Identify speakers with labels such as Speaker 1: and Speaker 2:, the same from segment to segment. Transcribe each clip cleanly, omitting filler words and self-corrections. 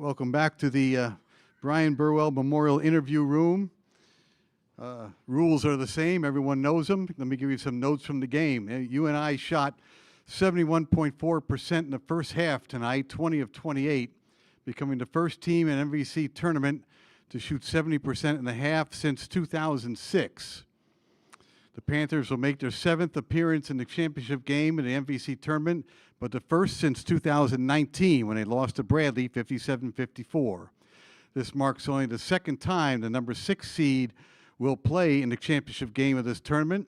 Speaker 1: Welcome back to the Brian Burwell Memorial Interview Room. Rules are the same. Everyone knows them. Let me give you some notes from the game. UNI shot 71.4% in the first half tonight, 20 of 28, becoming the first team in MVC tournament to shoot 70% in the half since 2006. The Panthers will make their 7th appearance in the championship game in the MVC tournament, but the first since 2019 when they lost to Bradley 57-54. This marks only the second time the number 6 seed will play in the championship game of this tournament.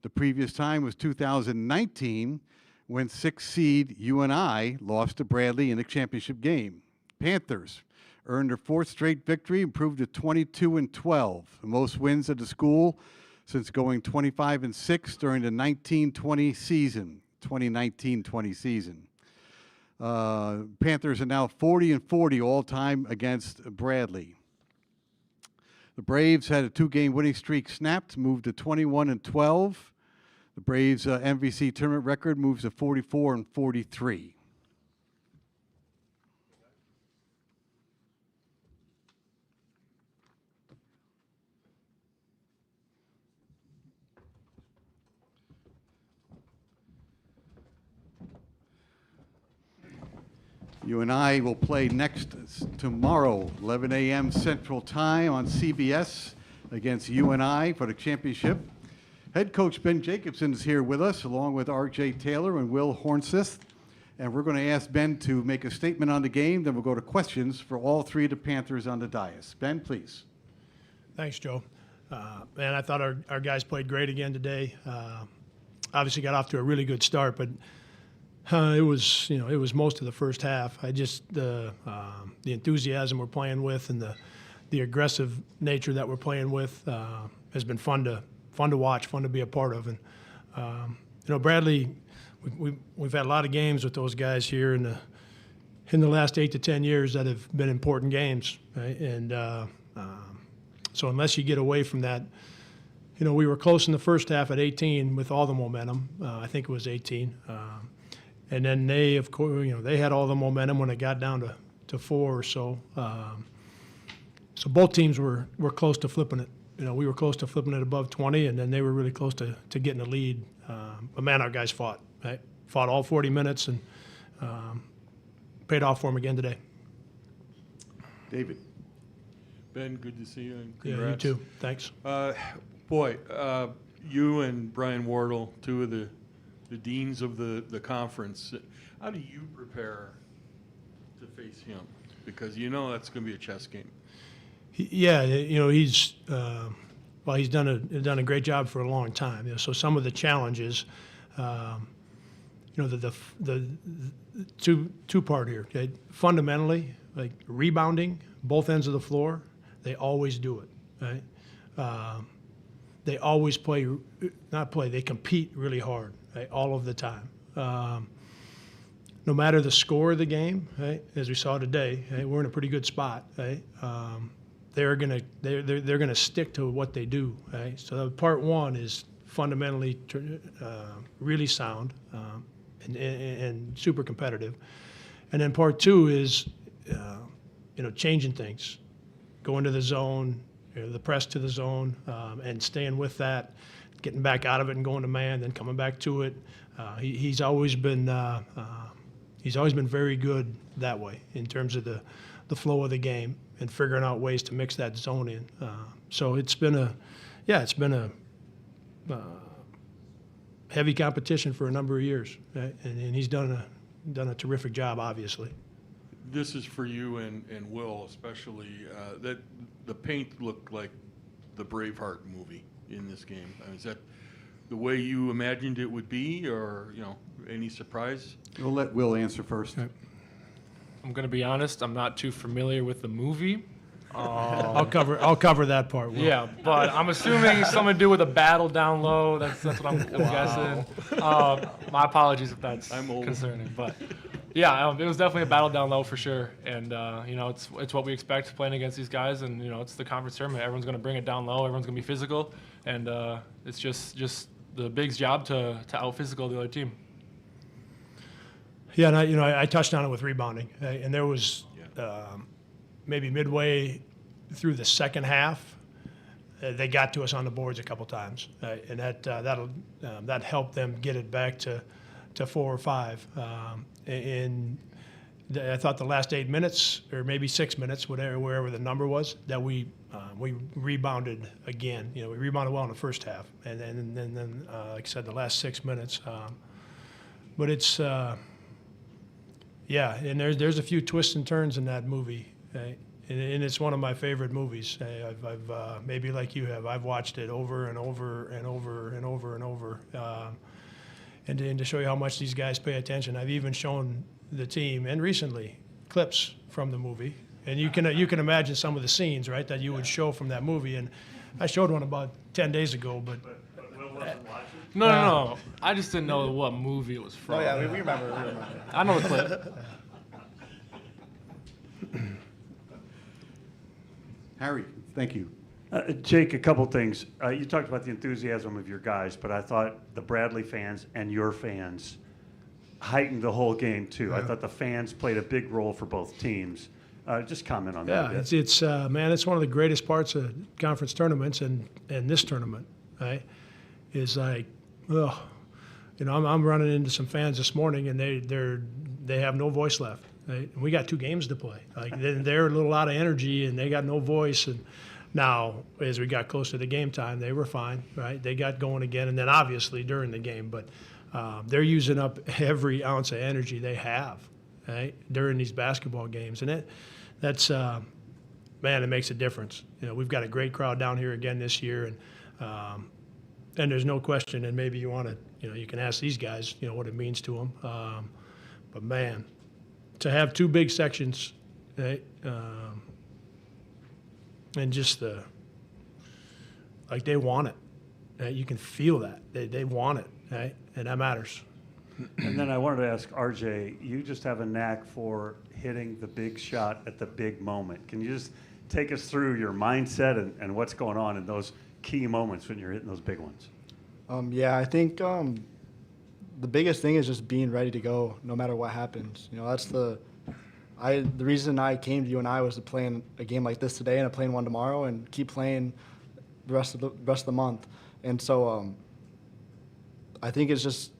Speaker 1: The previous time was 2019 when 6 seed UNI lost to Bradley in the championship game. Panthers earned their 4th straight victory, improved to 22-12, the most wins of the school since going 25-6 during the 19-20 season, 2019-20 season. Panthers are now 40-40 all-time against Bradley. The Braves had a 2-game winning streak snapped, moved to 21-12. The Braves' MVC tournament record moves to 44-43. UNI will play next tomorrow, 11 a.m. Central Time on CBS against UNI for the championship. Head coach Ben Jacobson is here with us, along with R.J. Taylor and Will Hornseth. And we're going to ask Ben to make a statement on the game, then we'll go to questions for all 3 of the Panthers on the dais. Ben, please.
Speaker 2: Thanks, Joe. Man, I thought our guys played great again today. Obviously got off to a really good start, but it was most of the first half. The enthusiasm we're playing with and the aggressive nature that we're playing with has been fun to watch, fun to be a part of. And Bradley, we've had a lot of games with those guys here in the last 8 to 10 years that have been important games, right? And so unless you get away from that, we were close in the first half at 18 with all the momentum. I think it was 18. And then they, of course, they had all the momentum when it got down to 4 or so. So both teams were close to flipping it. We were close to flipping it above 20, and then they were really close to getting a lead. But man, our guys fought. Right? Fought all 40 minutes and paid off for them again today.
Speaker 1: David.
Speaker 3: Ben, good to see you, and congrats.
Speaker 2: Yeah, you too. Thanks.
Speaker 3: You and Brian Wardle, 2 of the deans of the conference, how do you prepare to face him? Because that's going to be a chess game.
Speaker 2: He's done a great job for a long time. So some of the challenges, the two-part here. Okay? Fundamentally, like rebounding, both ends of the floor, they always do it. Right? They always they compete really hard. Right, all of the time. No matter the score of the game, right, as we saw today, right, we're in a pretty good spot. Right? They're gonna stick to what they do. Right? So part 1 is fundamentally really sound and super competitive, and then part 2 is changing things, going to the zone, the press to the zone, and staying with that. Getting back out of it and going to man, then coming back to it. He's always been very good that way in terms of the flow of the game and figuring out ways to mix that zone in. So it's been a heavy competition for a number of years, right? and he's done a terrific job, obviously.
Speaker 3: This is for you and Will especially. That the paint looked like the Braveheart movie in this game. Is that the way you imagined it would be, or any surprise?
Speaker 1: We'll let Will answer first.
Speaker 2: Okay.
Speaker 4: I'm going to be honest. I'm not too familiar with the movie.
Speaker 2: I'll cover that part. Will.
Speaker 4: Yeah, but I'm assuming something to do with a battle down low. That's what I'm guessing. My apologies if that's concerning, but yeah, it was definitely a battle down low for sure. And it's what we expect playing against these guys. And it's the conference tournament. Everyone's going to bring it down low. Everyone's going to be physical, and it's just the Big's job to out physical the other team.
Speaker 2: Yeah, and I touched on it with rebounding, and there was maybe midway through the second half, they got to us on the boards a couple times, and that helped them get it back to 4 or 5. And I thought the last 8 minutes, or maybe 6 minutes, wherever the number was, that we rebounded again. We rebounded well in the first half, and then like I said, the last 6 minutes. But it's and there's a few twists and turns in that movie. And it's one of my favorite movies. I've maybe like you have, I've watched it over and over and over and over and over. And to show you how much these guys pay attention, I've even shown the team, and recently, clips from the movie. And you can imagine some of the scenes, right, that you would show from that movie. And I showed one about 10 days ago, but
Speaker 5: Will wasn't watching?
Speaker 4: No. I just didn't know what movie it was from.
Speaker 6: Oh yeah, we remember.
Speaker 4: I know the clip.
Speaker 1: Harry, thank you.
Speaker 5: Jake, a couple things. You talked about the enthusiasm of your guys, but I thought the Bradley fans and your fans heightened the whole game too. I thought the fans played a big role for both teams. Just comment on that.
Speaker 2: Yeah, it's man, it's one of the greatest parts of conference tournaments, and this tournament, right? Is like, I'm running into some fans this morning, and they have no voice left. Right? We got 2 games to play. Like they're a little out of energy, and they got no voice. And now, as we got closer to game time, they were fine. Right? They got going again, and then obviously during the game, but they're using up every ounce of energy they have, right, during these basketball games, and that's man, it makes a difference. We've got a great crowd down here again this year, and there's no question. And maybe you want to, you can ask these guys, what it means to them. But man, to have 2 big sections, right, and just like they want it. Right? You can feel that they want it, right, and that matters.
Speaker 5: And then I wanted to ask RJ, you just have a knack for hitting the big shot at the big moment. Can you just take us through your mindset and what's going on in those key moments when you're hitting those big ones?
Speaker 6: I think the biggest thing is just being ready to go no matter what happens. That's the reason I came to UNI was to play in a game like this today and to play in one tomorrow and keep playing the rest of the month. And so I think it's just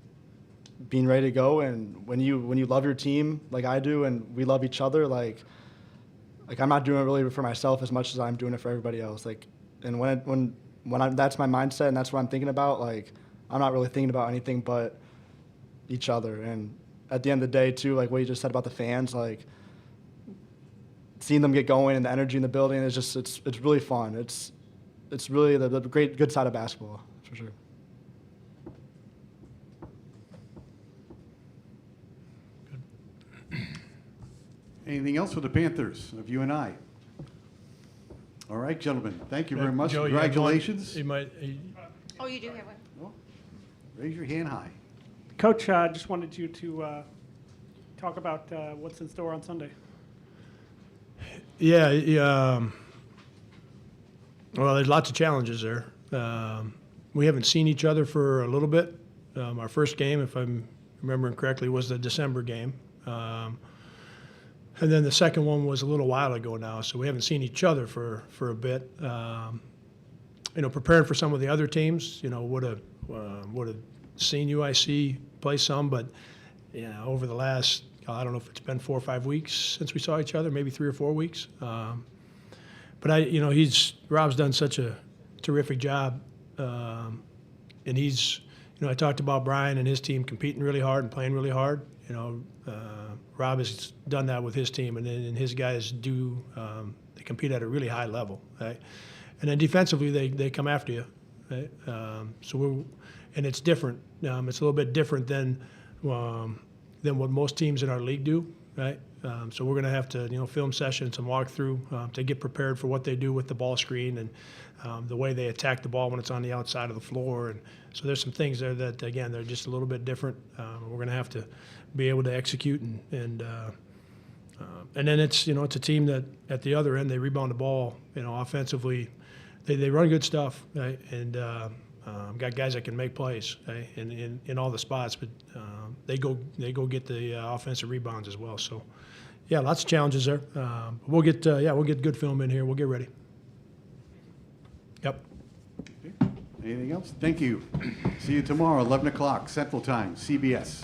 Speaker 6: being ready to go, and when you love your team like I do, and we love each other, like I'm not doing it really for myself as much as I'm doing it for everybody else. And when that's my mindset and that's what I'm thinking about, like I'm not really thinking about anything but each other. And at the end of the day too, like what you just said about the fans, like seeing them get going and the energy in the building is just it's really fun. It's really the good side of basketball for sure.
Speaker 1: Anything else for the Panthers of UNI? All right, gentlemen, thank you very much.
Speaker 2: Joe, you have one?
Speaker 1: Congratulations.
Speaker 7: Oh, you do have one?
Speaker 1: Raise your hand high.
Speaker 8: Coach, I just wanted you to talk about what's in store on Sunday.
Speaker 2: Well, there's lots of challenges there. We haven't seen each other for a little bit. Our first game, if I'm remembering correctly, was the December game. And then the second one was a little while ago now, so we haven't seen each other for a bit. Preparing for some of the other teams, would have seen UIC play some, but over the last, I don't know if it's been 4 or 5 weeks since we saw each other, maybe 3 or 4 weeks. But Rob's done such a terrific job, and he's, I talked about Brian and his team competing really hard and playing really hard. Rob has done that with his team, and his guys do. They compete at a really high level, right? And then defensively, they come after you, right? And it's different. It's a little bit different than what most teams in our league do, right? So we're going to have to, film sessions and walk through to get prepared for what they do with the ball screen and the way they attack the ball when it's on the outside of the floor. And so there's some things there that, again, they're just a little bit different. We're going to have to be able to execute and then it's it's a team that at the other end they rebound the ball, offensively. They run good stuff, right? And got guys that can make plays, right? in all the spots, but they go get the offensive rebounds as well. So, yeah, lots of challenges there. We'll get good film in here. We'll get ready. Yep.
Speaker 1: Anything else? Thank you. See you tomorrow, 11 o'clock Central Time, CBS.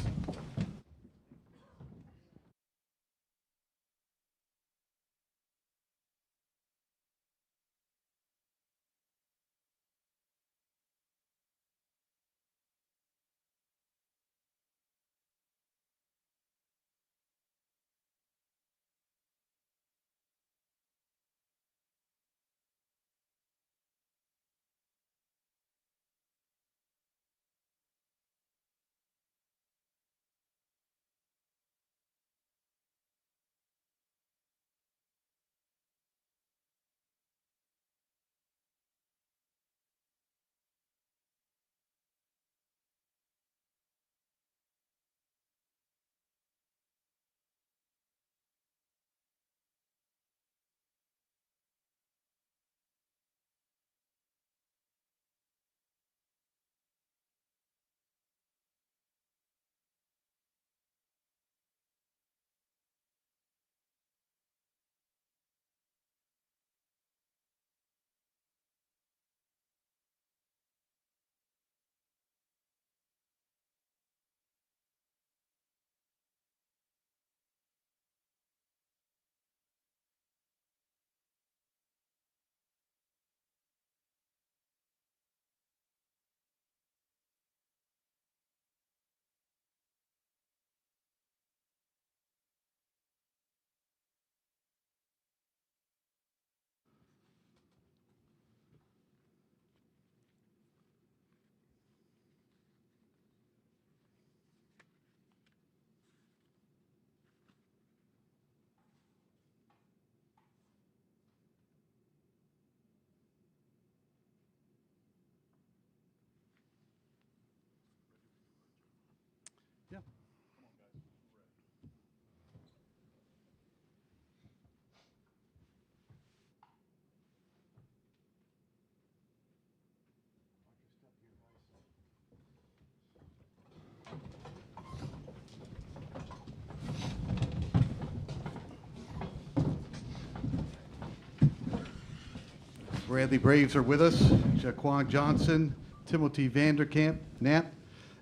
Speaker 1: Bradley Braves are with us. Jaquan Johnson, Timothy Vanderkamp, Knapp,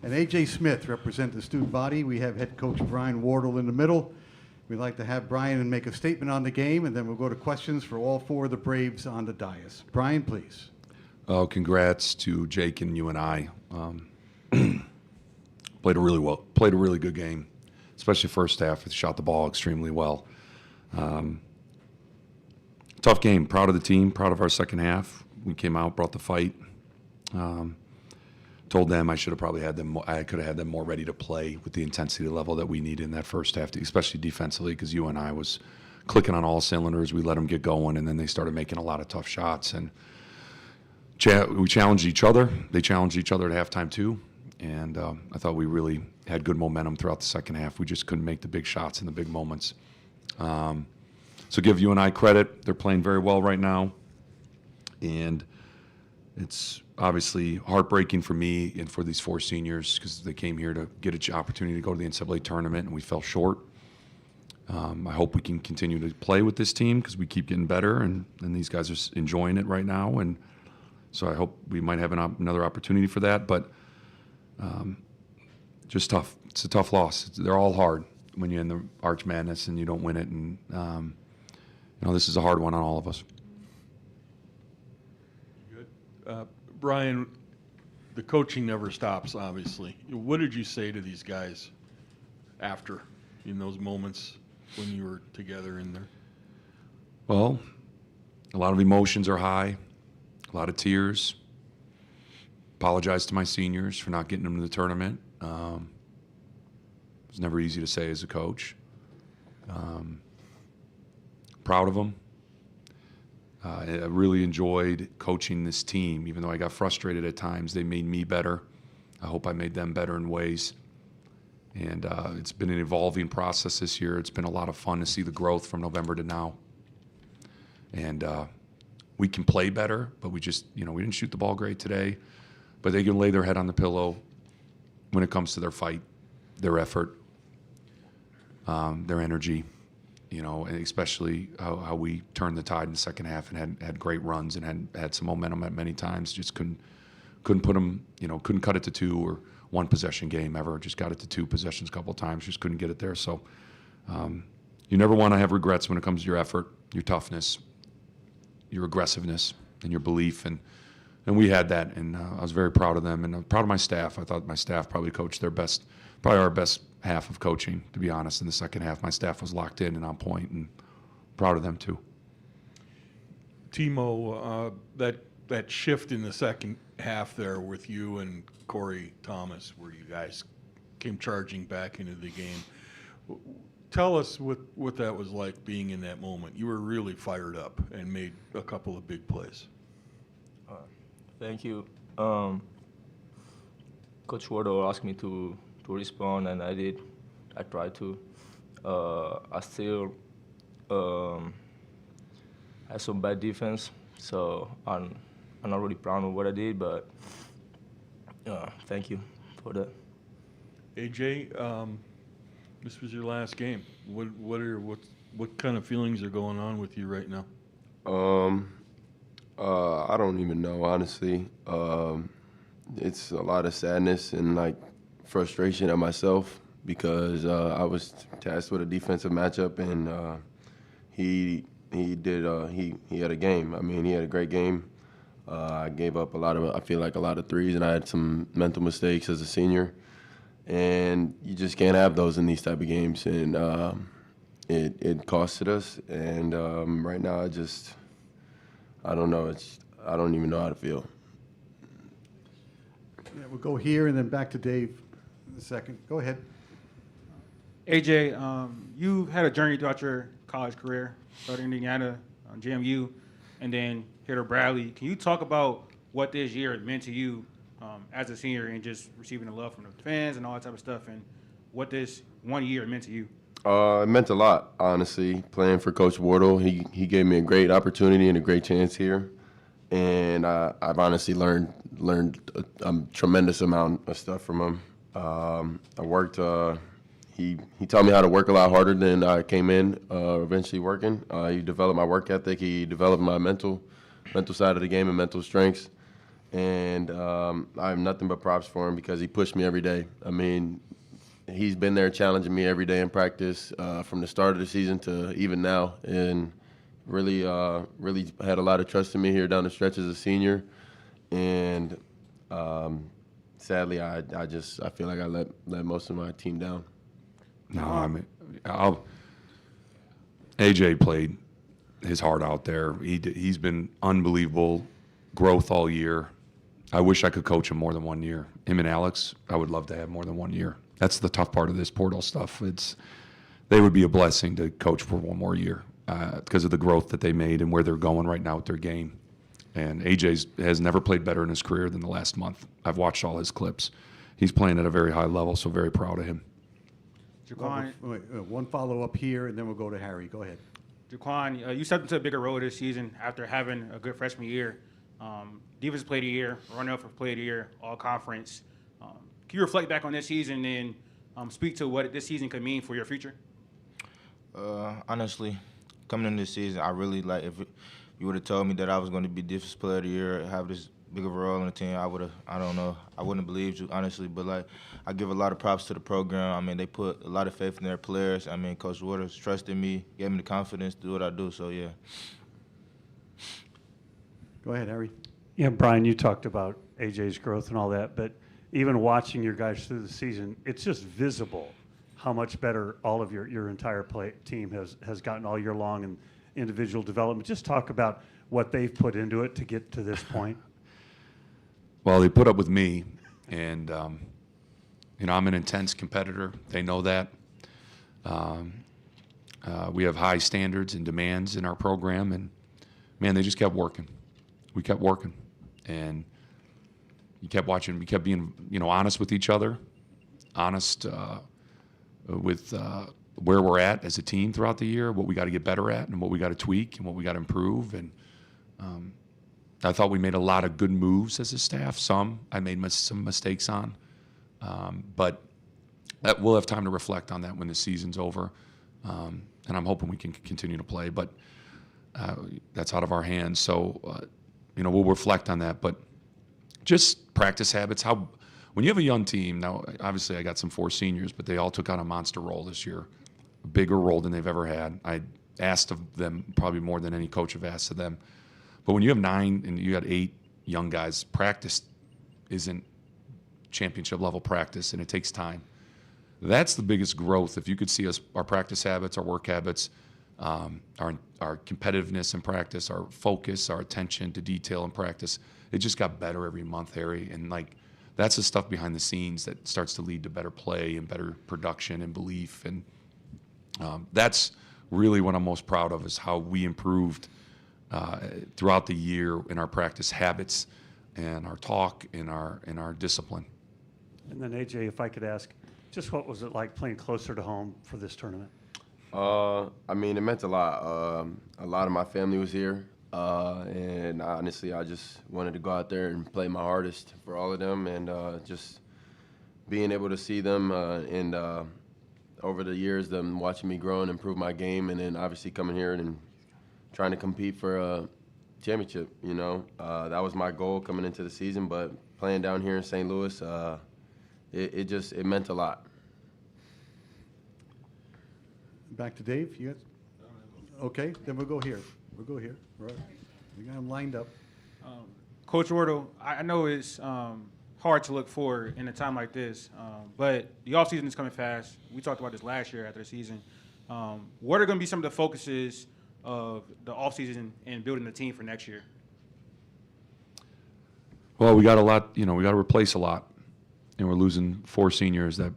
Speaker 1: and A.J. Smith represent the student body. We have head coach Brian Wardle in the middle. We'd like to have Brian make a statement on the game, and then we'll go to questions for all four of the Braves on the dais. Brian, please.
Speaker 9: Oh, congrats to Jake and UNI. Played a really good game, especially first half. Shot the ball extremely well. Tough game. Proud of the team. Proud of our second half. We came out, brought the fight. Told them I should have probably had them. I could have had them more ready to play with the intensity level that we needed in that first half, especially defensively, because UNI was clicking on all cylinders. We let them get going, and then they started making a lot of tough shots. And we challenged each other. They challenged each other at halftime too. And I thought we really had good momentum throughout the second half. We just couldn't make the big shots in the big moments. So give UNI credit. They're playing very well right now. And it's obviously heartbreaking for me and for these four seniors because they came here to get an opportunity to go to the NCAA tournament, and we fell short. I hope we can continue to play with this team because we keep getting better, and these guys are enjoying it right now. And so I hope we might have another opportunity for that. But just tough. It's a tough loss. They're all hard when you're in the Arch Madness and you don't win it. And, this is a hard one on all of us.
Speaker 3: Good. Brian, the coaching never stops, obviously. What did you say to these guys after, in those moments when you were together in there?
Speaker 9: Well, a lot of emotions are high, a lot of tears. Apologize to my seniors for not getting them to the tournament. It's never easy to say as a coach. Proud of them. I really enjoyed coaching this team. Even though I got frustrated at times, they made me better. I hope I made them better in ways. And it's been an evolving process this year. It's been a lot of fun to see the growth from November to now. And we can play better, but we just, we didn't shoot the ball great today. But they can lay their head on the pillow when it comes to their fight, their effort, their energy. and especially how we turned the tide in the second half and had great runs and had some momentum at many times. Just couldn't put them, couldn't cut it to 2 or 1 possession game ever. Just got it to 2 possessions a couple of times. Just couldn't get it there. So you never want to have regrets when it comes to your effort, your toughness, your aggressiveness, and your belief. And we had that, and I was very proud of them, and I'm proud of my staff. I thought my staff probably coached their best, probably our best half of coaching, to be honest. In the second half, my staff was locked in and on point, and proud of them too.
Speaker 3: Timo, that shift in the second half there with you and Corey Thomas, where you guys came charging back into the game. Tell us what that was like being in that moment. You were really fired up and made a couple of big plays.
Speaker 10: Thank you. Coach Wardle asked me to respond, and I did. I tried to. I still had some bad defense, so I'm not really proud of what I did, but thank you for that.
Speaker 3: AJ, this was your last game. What kind of feelings are going on with you right now?
Speaker 11: I don't even know, honestly. It's a lot of sadness and frustration at myself because I was tasked with a defensive matchup, and he had a game. I mean, he had a great game. I gave up a lot of threes, and I had some mental mistakes as a senior. And you just can't have those in these type of games, and it costed us. And right now, I don't know. I don't even know how to feel.
Speaker 1: Yeah, we'll go here and then back to Dave in a second. Go ahead.
Speaker 12: AJ, you had a journey throughout your college career, started in Indiana, JMU, and then here to Bradley. Can you talk about what this year meant to you as a senior and just receiving the love from the fans and all that type of stuff, and what this 1 year meant to you?
Speaker 11: It meant a lot, honestly, playing for Coach Wardle. He gave me a great opportunity and a great chance here, and I've honestly learned a tremendous amount of stuff from him. I worked. He taught me how to work a lot harder than I came in eventually working. He developed my work ethic. He developed my mental side of the game and mental strengths. And I have nothing but props for him because he pushed me every day. I mean, he's been there challenging me every day in practice from the start of the season to even now, and really had a lot of trust in me here down the stretch as a senior. And sadly, I feel like I let most of my team down.
Speaker 9: No, I mean, AJ played his heart out there. He's been unbelievable growth all year. I wish I could coach him more than 1 year. Him and Alex, I would love to have more than 1 year. That's the tough part of this portal stuff. They would be a blessing to coach for 1 more year because of the growth that they made and where they're going right now with their game. And AJ has never played better in his career than the last month. I've watched all his clips. He's playing at a very high level, so very proud of him.
Speaker 12: Jaquan,
Speaker 1: One follow-up here, and then we'll go to Harry. Go ahead.
Speaker 12: Jaquan, you stepped into a bigger role this season after having a good freshman year. Defensive Player of the Year, runner-up for Player of the Year, all-conference. Can you reflect back on this season and speak to what this season could mean for your future?
Speaker 13: Honestly, coming in this season, I really if you would have told me that I was going to be Defensive Player of the Year, have this big of a role in the team, I wouldn't have believed you, honestly. But I give a lot of props to the program. I mean, they put a lot of faith in their players. I mean, Coach Waters trusted me, gave me the confidence to do what I do. So yeah.
Speaker 1: Go ahead, Harry.
Speaker 5: Yeah, Brian, you talked about AJ's growth and all that, but even watching your guys through the season, it's just visible how much better all of your entire team has gotten all year long in individual development. Just talk about what they've put into it to get to this point.
Speaker 9: Well, they put up with me, and I'm an intense competitor. They know that. We have high standards and demands in our program, and man, they just kept working. We kept working, and you kept watching. We kept being, honest with each other, honest with where we're at as a team throughout the year, what we got to get better at, and what we got to tweak, and what we got to improve. And I thought we made a lot of good moves as a staff. Some I made some mistakes on, but we'll have time to reflect on that when the season's over. and I'm hoping we can continue to play, but that's out of our hands. So, we'll reflect on that. But just practice habits. When you have a young team, now obviously I got some 4 seniors, but they all took on a monster role this year, a bigger role than they've ever had. I asked of them probably more than any coach have asked of them. But when you have 9 and you got 8 young guys, practice isn't championship level practice, and it takes time. That's the biggest growth. If you could see our practice habits, our work habits, our competitiveness in practice, our focus, our attention to detail in practice, it just got better every month, Harry. And that's the stuff behind the scenes that starts to lead to better play and better production and belief. And that's really what I'm most proud of, is how we improved throughout the year in our practice habits and our talk and our discipline.
Speaker 5: And then AJ, if I could ask, just what was it like playing closer to home for this tournament?
Speaker 11: I mean, it meant a lot. A lot of my family was here, and honestly, I just wanted to go out there and play my hardest for all of them, and just being able to see them and over the years, them watching me grow and improve my game, and then obviously coming here and trying to compete for a championship. That was my goal coming into the season, but playing down here in St. Louis, it meant a lot.
Speaker 1: Back to Dave. You got? Okay, then we'll go here. Right. We got them lined up.
Speaker 12: Coach Wardle, I know it's hard to look forward in a time like this, but the offseason is coming fast. We talked about this last year after the season. What are going to be some of the focuses of the offseason and building the team for next year?
Speaker 9: Well, we got a lot, we got to replace a lot. And we're losing 4 seniors that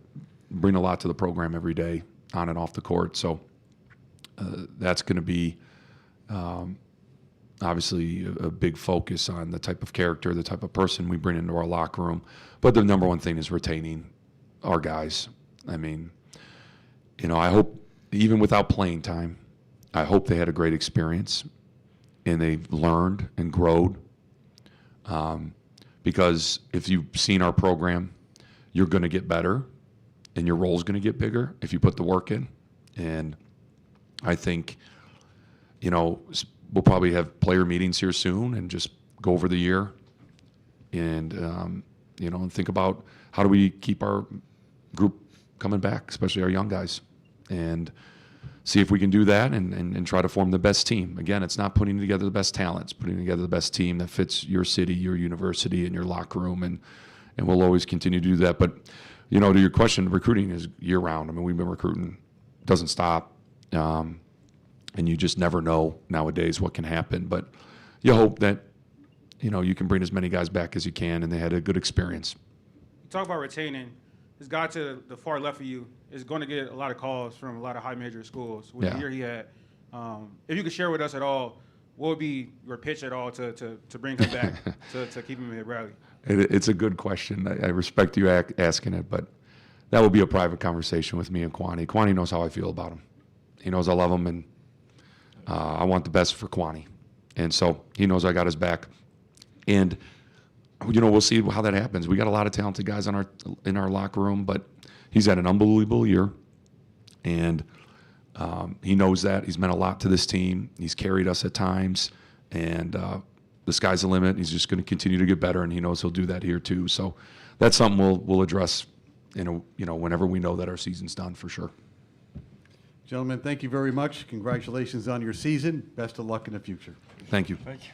Speaker 9: bring a lot to the program every day, on and off the court. So that's going to be obviously a big focus on the type of character, the type of person we bring into our locker room. But the number one thing is retaining our guys. I mean, I hope, even without playing time, I hope they had a great experience and they've learned and grown. Because if you've seen our program, you're going to get better and your role's going to get bigger if you put the work in. And I think, we'll probably have player meetings here soon and just go over the year and, and think about how do we keep our group coming back, especially our young guys, and see if we can do that and try to form the best team. Again, it's not putting together the best talent. It's putting together the best team that fits your city, your university, and your locker room. And we'll always continue to do that. But, to your question, recruiting is year-round. I mean, we've been recruiting. It doesn't stop. And you just never know nowadays what can happen. But you hope that, you can bring as many guys back as you can, and they had a good experience.
Speaker 12: Talk about retaining. This guy to the far left of you is going to get a lot of calls from a lot of high major schools. With the year he had, if you could share with us at all, what would be your pitch at all to bring him back, to keep him at Bradley?
Speaker 9: It's a good question. I respect you asking it, but that would be a private conversation with me and Kwani. Kwani knows how I feel about him. He knows I love him, and I want the best for Kwani. And so he knows I got his back. And, we'll see how that happens. We got a lot of talented guys in our locker room, but he's had an unbelievable year. And he knows that. He's meant a lot to this team. He's carried us at times. And the sky's the limit. He's just going to continue to get better, and he knows he'll do that here too. So that's something we'll address, whenever we know that our season's done, for sure.
Speaker 1: Gentlemen, thank you very much. Congratulations on your season. Best of luck in the future.
Speaker 9: Thank you.
Speaker 11: Thank you.